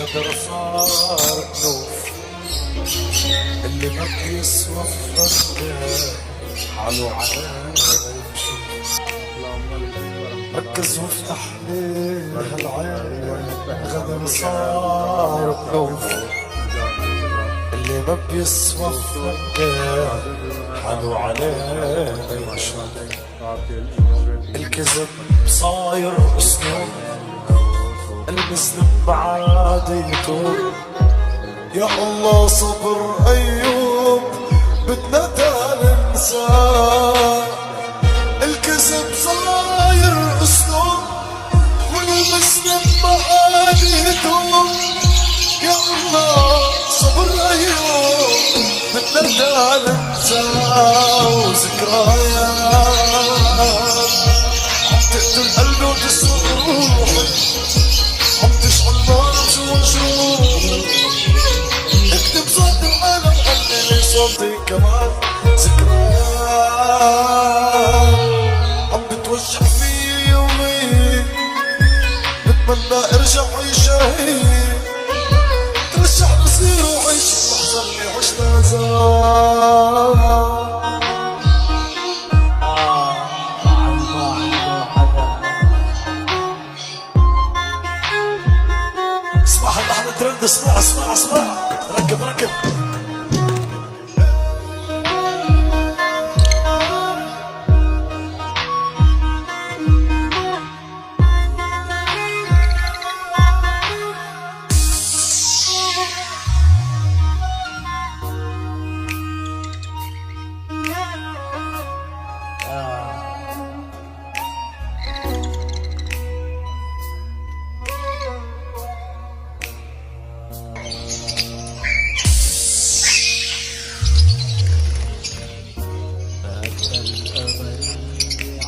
الغدر صار كنوف، اللي ما بيسوى الضجة حاله على يمشي. ركز وافتح ليه هالعين، الغدر صار كنوف، اللي ما بيسوى الضجة حاله على يمشي. الكذب صاير اسلوب، المسلم بعاديته. يا الله صبر ايوب بدنا ننساه. الكذب صاير اسلوب والمسلم بعاديته. يا الله صبر ايوب بدنا ننساه. وذكريات تقتل قلبي وتسوق روحي، عم تشعل نار وجروح. اكتب صوتي وانا مغني صوتي كمان. ذكريات عم بتوجع في يومي، بتمنى ارجع عيش شهيد، ترجع بصير وعيش اللحظة اللي عشنا زمان. ترند اسمع اسمع اسمع، ركب ركب.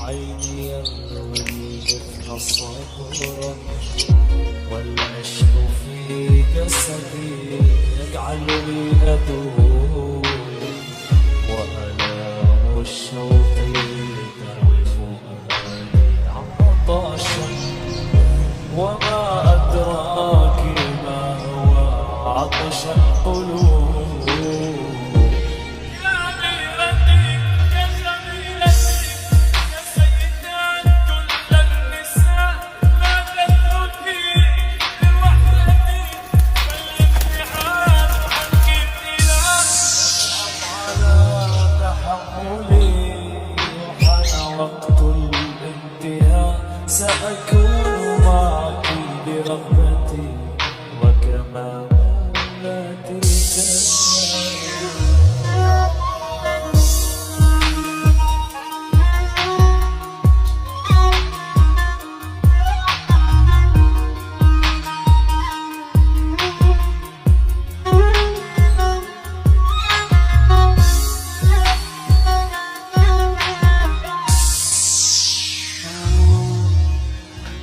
عيني يروي مثل صبرا، والعشق في جسدي يجعلني أدوم، وآلام الشوق تروي فؤادي عطشا. وما أدراك ما هو عطش القلوب. سأكون معك برغبتي وكما لا تلك.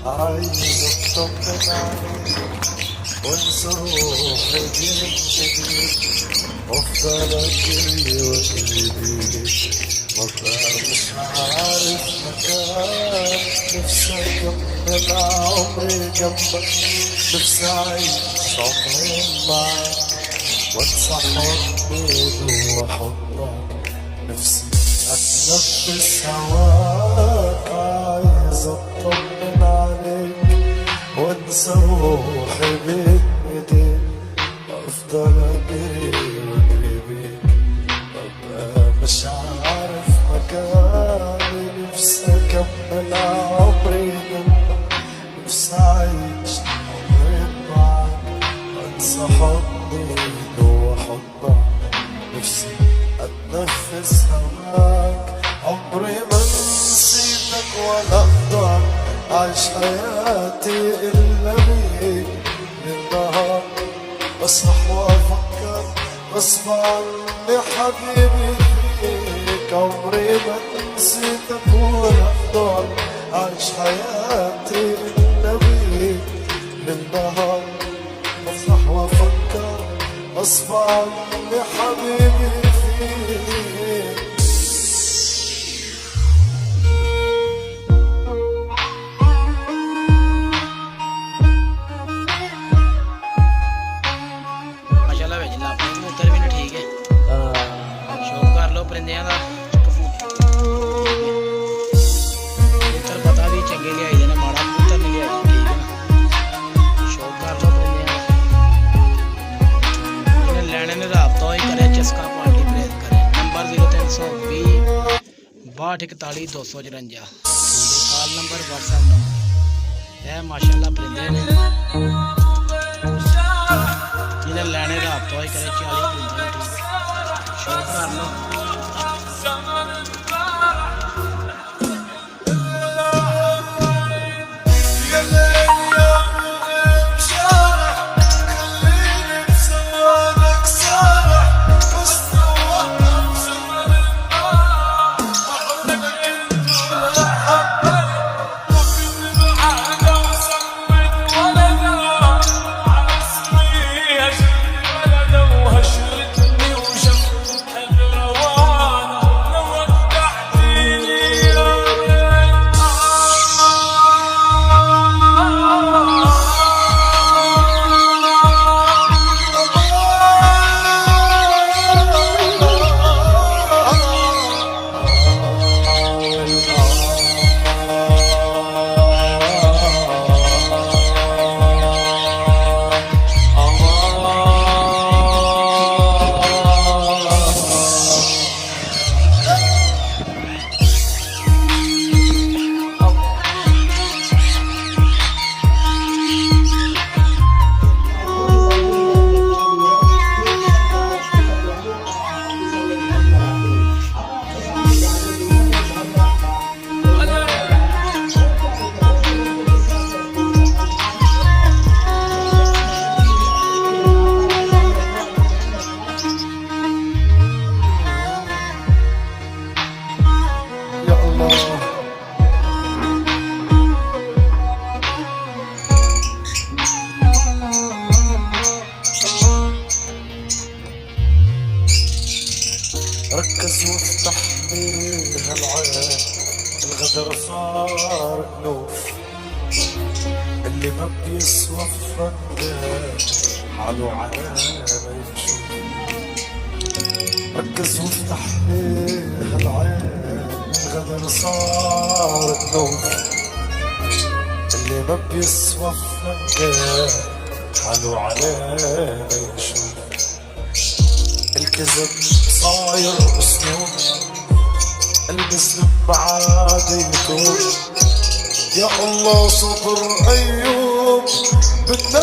عايز اطمن عليك وانسى روحي بيك، وافضل اجري واجري بيك، وابقى مش عارف مكان. نفسي اكمل عمري جنبك، نفسي اعيش عمري معاك، وانسى حضني جوا حضنك، نفسي اتنفس هواك. عايز اطمن عليك وانسى روحي بين ايديك، وافضل اجري واجري بيك، وابقى مش عارف مكاني. نفسي اكمل عمري جنبك، نفسي اعيش عمري معاك، وانسى حضني جوا حضنك، نفسي اتنفس هواك. عمري ما نسيتك ولا اقدر اعيش حياتي الا بيك. للنهار بصح وافكر غصب عني حبيبي فيك. عمري ما نسيتك ولا اقدر اعيش حياتي الا بيك. للنهار بصح وافكر غصب عني حبيبي فيك. 614254 call number WhatsApp number है। माशाल्लाह परिंदे ने जिन्हें लैने का हफ्ता ही करे 40 परिंदे शौक कर लो। ركز وافتح هالعين، الغدر صار ألوف، اللي ما بيسوى الفندق حاله على ما يشوف. ركز وافتح هالعين، الغدر صار ألوف، اللي ما بيسوى الفندق حاله على ما يشوف. الكذب صاير اسلوب، المسلم بعاد يتوب. يا الله صبر ايوب بدنا